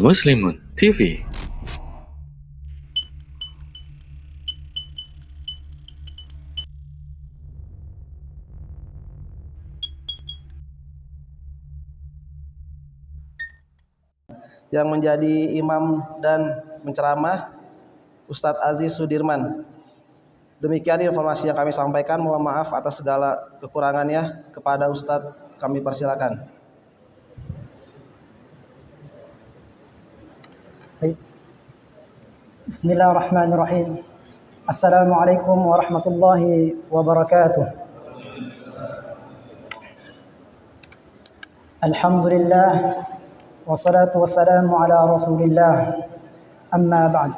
Muslimun TV. Yang menjadi imam dan menceramah Ustadz Aziz Sudirman. Demikian informasi yang kami sampaikan. Mohon maaf atas segala kekurangannya. Kepada Ustadz kami persilakan. Bismillahirrahmanirrahim. Assalamualaikum warahmatullahi wabarakatuh. Alhamdulillah wassalatu wassalamu ala Rasulillah. Amma ba'd.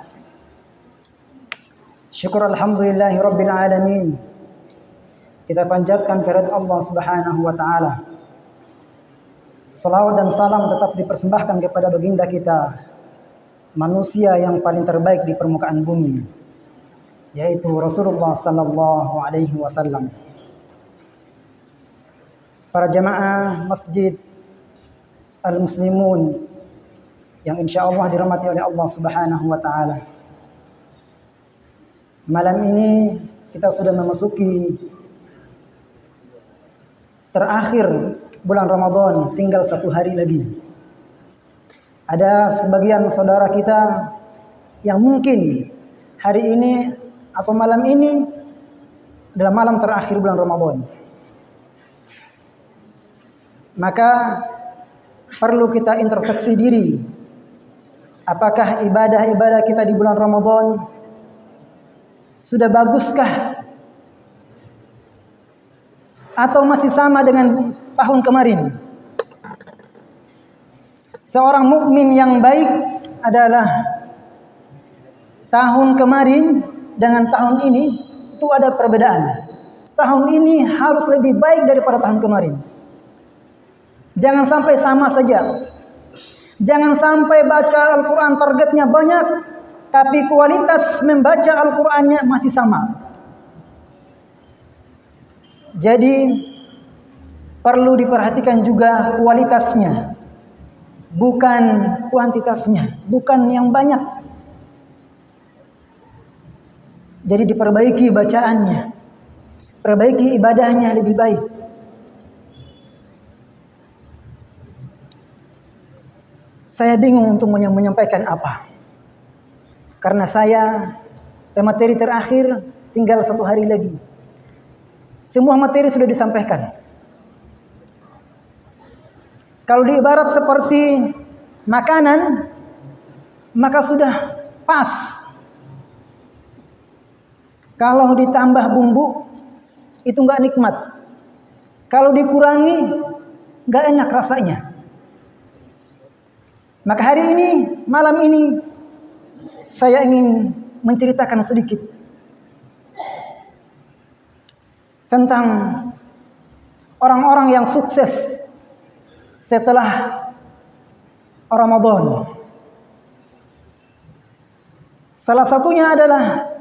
Syukur alhamdulillahi rabbil alamin. Kita panjatkan kehadirat Allah Subhanahu wa taala. Salawat dan salam tetap dipersembahkan kepada baginda kita, manusia yang paling terbaik di permukaan bumi, yaitu Rasulullah sallallahu alaihi wasallam. Para jamaah Masjid Al-Muslimun yang insyaallah dirahmati oleh Allah Subhanahu wa taala. Malam ini kita sudah memasuki terakhir bulan Ramadan, tinggal 1 hari lagi. Ada sebagian saudara kita yang mungkin hari ini atau malam ini adalah malam terakhir bulan Ramadan. Maka perlu kita introspeksi diri. Apakah ibadah-ibadah kita di bulan Ramadan sudah baguskah? Atau masih sama dengan tahun kemarin? Seorang mukmin yang baik adalah tahun kemarin dengan tahun ini itu ada perbedaan. Tahun ini harus lebih baik daripada tahun kemarin. Jangan sampai sama saja. Jangan sampai baca Al-Quran targetnya banyak, tapi kualitas membaca Al-Qurannya masih sama. Jadi perlu diperhatikan juga kualitasnya, bukan kuantitasnya, bukan yang banyak. Jadi diperbaiki bacaannya, perbaiki ibadahnya lebih baik. Saya bingung untuk menyampaikan apa, karena saya pemateri terakhir tinggal 1 hari lagi. Semua materi sudah disampaikan. Kalau diibarat seperti makanan, maka sudah pas. Kalau ditambah bumbu, itu enggak nikmat. Kalau dikurangi, enggak enak rasanya. Maka hari ini, malam ini, saya ingin menceritakan sedikit tentang orang-orang yang sukses setelah Ramadan. Salah satunya adalah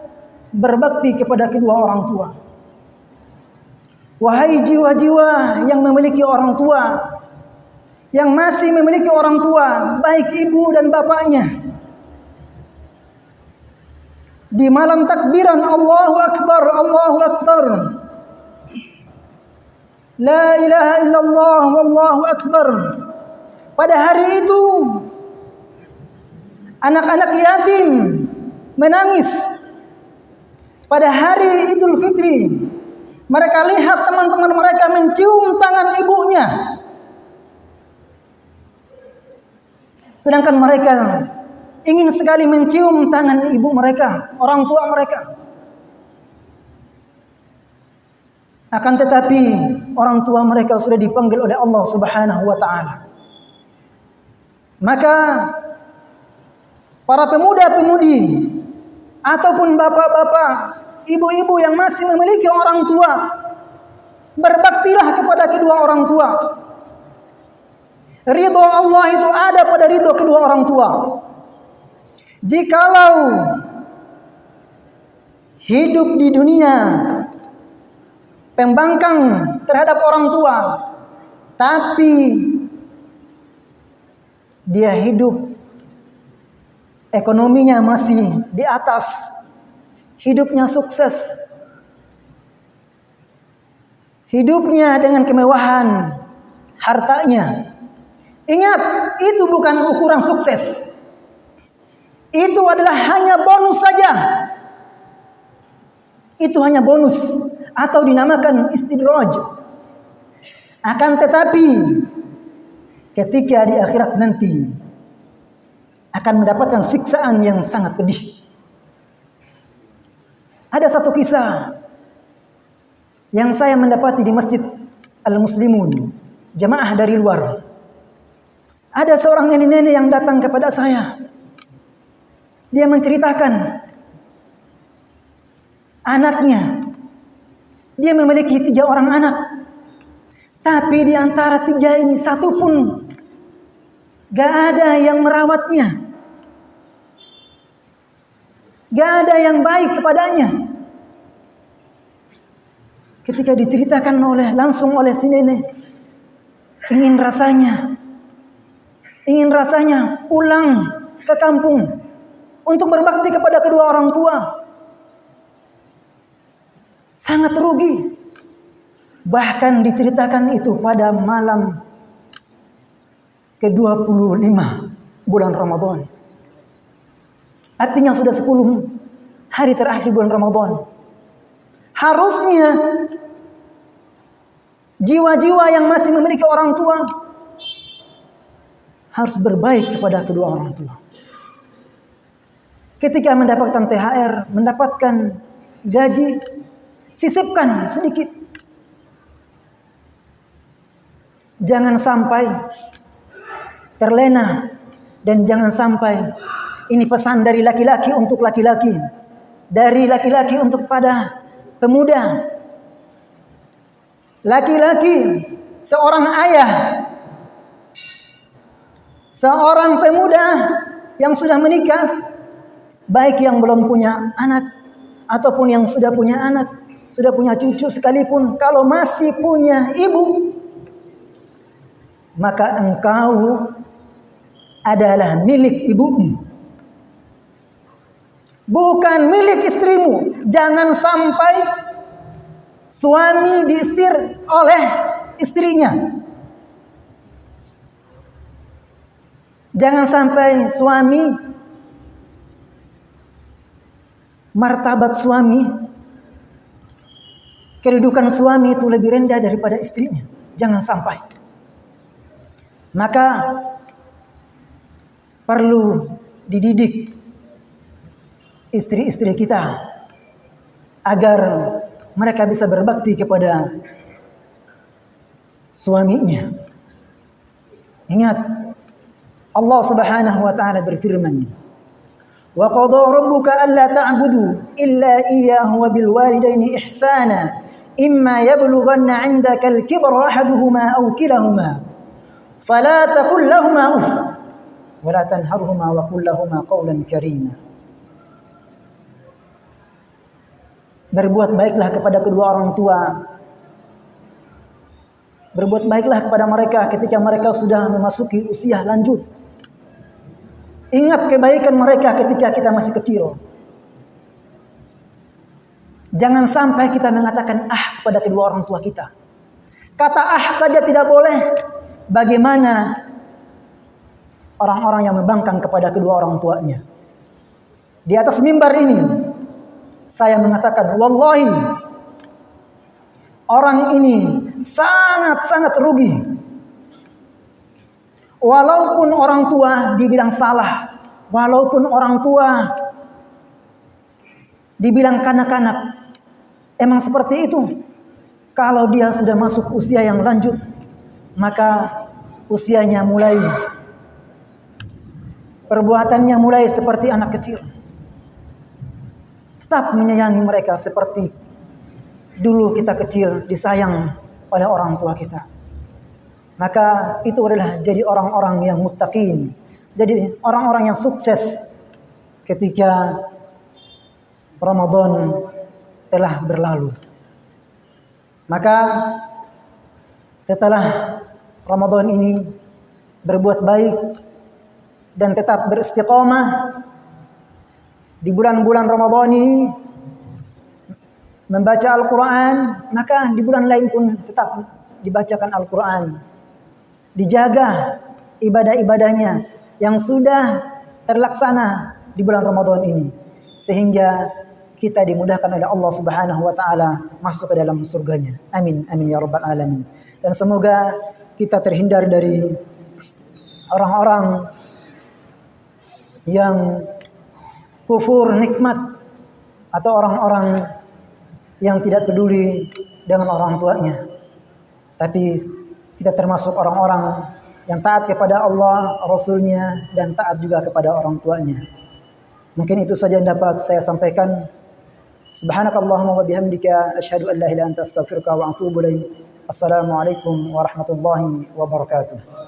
berbakti kepada kedua orang tua. Wahai jiwa-jiwa yang memiliki orang tua, yang masih memiliki orang tua, baik ibu dan bapaknya, di malam takbiran Allahu Akbar, Allahu Akbar, La ilaha illallah wallahu akbar. Pada hari itu anak-anak yatim menangis. Pada hari Idul Fitri mereka lihat teman-teman mereka mencium tangan ibunya, sedangkan mereka ingin sekali mencium tangan ibu mereka, orang tua mereka. Akan tetapi orang tua mereka sudah dipanggil oleh Allah Subhanahu wa taala. Maka para pemuda-pemudi ataupun bapak-bapak, ibu-ibu yang masih memiliki orang tua, berbaktilah kepada kedua orang tua. Ridho Allah itu ada pada ridho kedua orang tua. Jikalau hidup di dunia pembangkang terhadap orang tua, tapi dia hidup ekonominya masih di atas, hidupnya sukses, hidupnya dengan kemewahan hartanya. Ingat, itu bukan ukuran sukses. Itu adalah hanya bonus saja. Itu hanya bonus atau dinamakan istidraj. Akan tetapi ketika di akhirat nanti akan mendapatkan siksaan yang sangat pedih. Ada satu kisah yang saya mendapati di Masjid Al-Muslimun, jamaah dari luar. Ada seorang nenek-nenek yang datang kepada saya. Dia menceritakan anaknya. Dia memiliki 3 orang anak. Tapi di antara 3 ini satu pun gak ada yang merawatnya. Gak ada yang baik kepadanya. Ketika diceritakan langsung oleh si nenek, ingin rasanya pulang ke kampung untuk berbakti kepada kedua orang tua. Sangat rugi. Bahkan diceritakan itu pada malam ke-25 bulan Ramadan. Artinya sudah 10 hari terakhir bulan Ramadan. Harusnya jiwa-jiwa yang masih memiliki orang tua harus berbaik kepada kedua orang tua. Ketika mendapatkan THR, mendapatkan gaji, sisipkan sedikit. Jangan sampai terlena, dan jangan sampai, ini pesan dari laki-laki untuk laki-laki, dari laki-laki untuk pada pemuda. Laki-laki, seorang ayah, seorang pemuda yang sudah menikah, baik yang belum punya anak ataupun yang sudah punya anak, sudah punya cucu sekalipun, kalau masih punya ibu, maka engkau adalah milik ibumu, bukan milik istrimu. Jangan sampai suami diistir oleh istrinya. Jangan sampai suami, martabat suami, kedudukan suami itu lebih rendah daripada istrinya. Jangan sampai. Maka perlu dididik istri-istri kita agar mereka bisa berbakti kepada suaminya. Ingat, Allah Subhanahu wa taala berfirman, "Wa qada rabbuka alla ta'budu illa iyyahu wa bil walidaini ihsana, imma yablughanna 'indaka al-kibra ahaduhuma aw kilahuma, fala taqul lahumā uff wa la tanharhumā wa qul lahumā qawlan karīmā." Berbuat baiklah kepada kedua orang tua. Berbuat baiklah kepada mereka ketika mereka sudah memasuki usia lanjut. Ingat kebaikan mereka ketika kita masih kecil. Jangan sampai kita mengatakan kepada kedua orang tua kita. Kata saja tidak boleh. Bagaimana orang-orang yang membangkang kepada kedua orang tuanya? Di atas mimbar ini saya mengatakan, wallahi, orang ini sangat-sangat rugi. Walaupun orang tua dibilang salah, walaupun orang tua dibilang kanak-kanak, emang seperti itu. Kalau dia sudah masuk usia yang lanjut, maka usianya mulai, perbuatannya mulai seperti anak kecil. Tetap menyayangi mereka seperti dulu kita kecil disayang oleh orang tua kita. Maka itu adalah jadi orang-orang yang muttaqin, jadi orang-orang yang sukses ketika Ramadan telah berlalu. Maka setelah Ramadan ini berbuat baik dan tetap beristiqomah di bulan-bulan Ramadan ini membaca Al-Quran, maka di bulan lain pun tetap dibacakan Al-Quran. Dijaga ibadah-ibadahnya yang sudah terlaksana di bulan Ramadan ini, sehingga kita dimudahkan oleh Allah Subhanahu wa taala masuk ke dalam surganya. Amin amin ya rabbal alamin. Dan semoga kita terhindar dari orang-orang yang kufur nikmat atau orang-orang yang tidak peduli dengan orang tuanya. Tapi kita termasuk orang-orang yang taat kepada Allah, Rasulnya, dan taat juga kepada orang tuanya. Mungkin itu saja yang dapat saya sampaikan. Subhanakallahumma wa bihamdika asyhadu an la ilaha illa anta astaghfiruka wa atubu ilaik. Assalamualaikum warahmatullahi wabarakatuh.